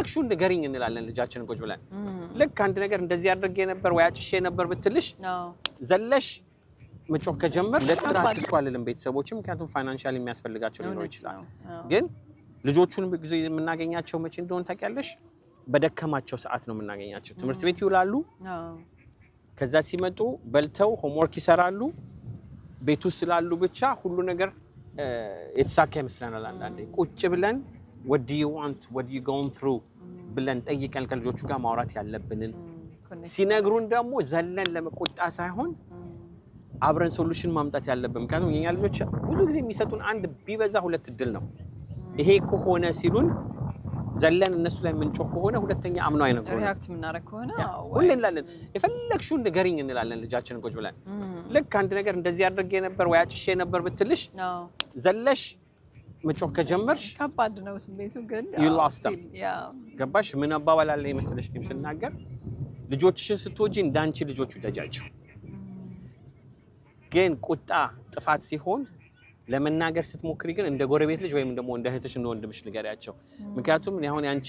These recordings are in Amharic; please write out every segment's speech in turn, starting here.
የፈለግሽውን ንገሪኝ እንላለን ልጃችንን ቁጭ ብለን ልክ አንድ ነገር እንደዚህ አድርጌ ነበር ወይ አጭሼ ነበር ብትልሽ ዘለሽ መጮህ ከጀመር ለስራ አትስዋልልን ቤተሰቦችም ምክንያቱም ፋይናንሻሊ የሚያስፈልጋቸው ሊኖር ይችላል ግን ልጆቹን በጊዜ የምናገኛቸው መቼ እንደሆነ ታውቂያለሽ በደከማቸው ሰዓት ነው የምናገኛቸው ትምህርት ቤት ይውላሉ ከዛ ሲመጡ በልተው ሆምወርክ ይሰራሉ ቤቱ ስላሉ ብቻ ሁሉ ነገር የተሳካ ይመስለናል አንዳንዴ ቁጭ ብለን what do you want what you going through ብለን ጠይቀን ከልጆቹ ጋር ማውራት ያለብንን ሲነግሩን ደግሞ ዘለን ለመቆጣ ሳይሆን አብረን ሶሉሽን ማምጣት ያለብን ምክንያቱም የኛ ልጆች ብዙ ጊዜ የሚሰጡን አንድ ቢበዛ ሁለት እድል ነው ይሄ ከሆነ ሲሉን ዘለን እነሱ ላይ ምንጮህ ከሆነ ሁለተኛ አምነው አይነግሩን ሪአክት ምናረግ ከሆነ ሁሌ እንላለን የፈለግሽውን ንገሪኝ እንላለን ልጃችንን ቁጭ ብለን ልክ አንድ ነገር እንደዚህ አድርጌ ነበር ወይ አጭሼ ነበር ብትልሽ ዘለሽ መጮህ ከጀመርሽ ከባድ ነው ስሜቱ ግን you lost them ገባሽ ምን አባባል አለ ይመስልሽ ግን ስናገር ልጆችሽን ስትወጂ እንዳንቺ ልጆቹ ደጃቸው ግን ቁጣ ጥፋት ሲሆን ለመናገር ስትሞክሪ ግን እንደ ጎረቤት ልጅ ወይም ደግሞ እንደ እህትሽ እንደ ወንድምሽ ንገሪያቸው ምክንያቱም ያሁን ያንቺ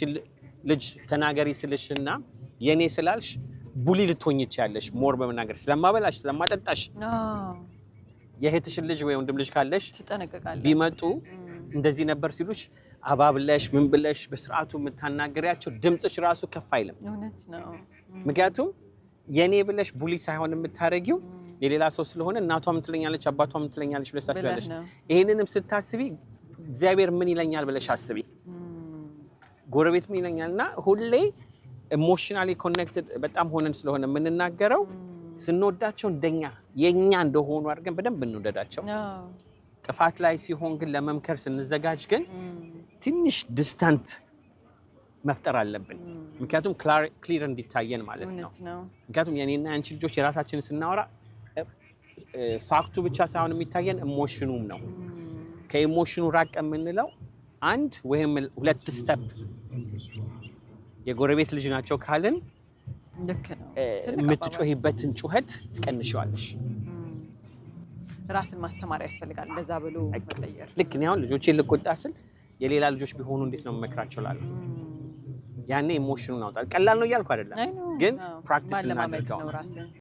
ልጅ ተናገሪ ስልሽና የኔ ስላልሽ ቡሊ ልትሆኚ ያለሽ ሞር በመናገር ስለማበላሽ ስለማጠጣሽ የእህትሽ ልጅ ወይ ወንድም ልጅ ካለሽ ትጠነቀቃለሽ ቢመጡ እንደዚህ ነበር ሲሉሽ አባብለሽ ምን ብለሽ በስርዓቱ የምታናገሪያቸው ድምጽሽ ራሱ ከፍ አይልም እውነት ነው ምክንያቱም የኔ ብለሽ ቡሊ ሳይሆን የምታረጊው የሌላ ሰው ስለሆነ እናቷም ትለኛለች አባቷም ትለኛለች ብለሽ ታስቢያለሽ ይሄንንም ስታስቢ እግዚአብሔር ምን ይለኛል ብለሽ አስቢ ጎረቤት ምን ይለኛልና ሁሌ ኢሞሽናሊ ኮኔክትድ በጣም ሆነን ስለሆነ የምንናገረው ስንወዳቸው እንደኛ የኛ እንደሆኑ አድርገን በደንብ እንወደዳቸው ጥፋት ላይ ሲሆን ግን ለመምከር ስንዘጋጅ ግን ትንሽ ዲስታንት መፍጠር አለብን ምክንያቱም ክሊር እንዲታየን ማለት ነው ምክንያቱም የኔና አንቺ ልጆች የራሳችንን ስናወራ ፋክቱ ብቻ ሳይሆን የሚታየን ኢሞሽኑም ነው ከኢሞሽኑ ራቅ የምንለው አንድ ወይም ሁለት ስቴፕ የጎረቤት ልጅ ናቸው ካልን ልክ ነው የምትጮሂበትን ጩኸት ትቀንሺዋለሽ ራስን ማስተማር ያስፈልጋል እንደዛ ብሎ መቀየር ልክ ነው አሁን ልጆቼን ልቆጣ ስል የሌላ ልጆች ቢሆኑ እንዴት ነው መመክራቸው ላለ ያኔ ኢሞሽኑን አውጣል ቀላል ነው እያልኩ አይደለም ግን ፕራክቲስ እናድርገው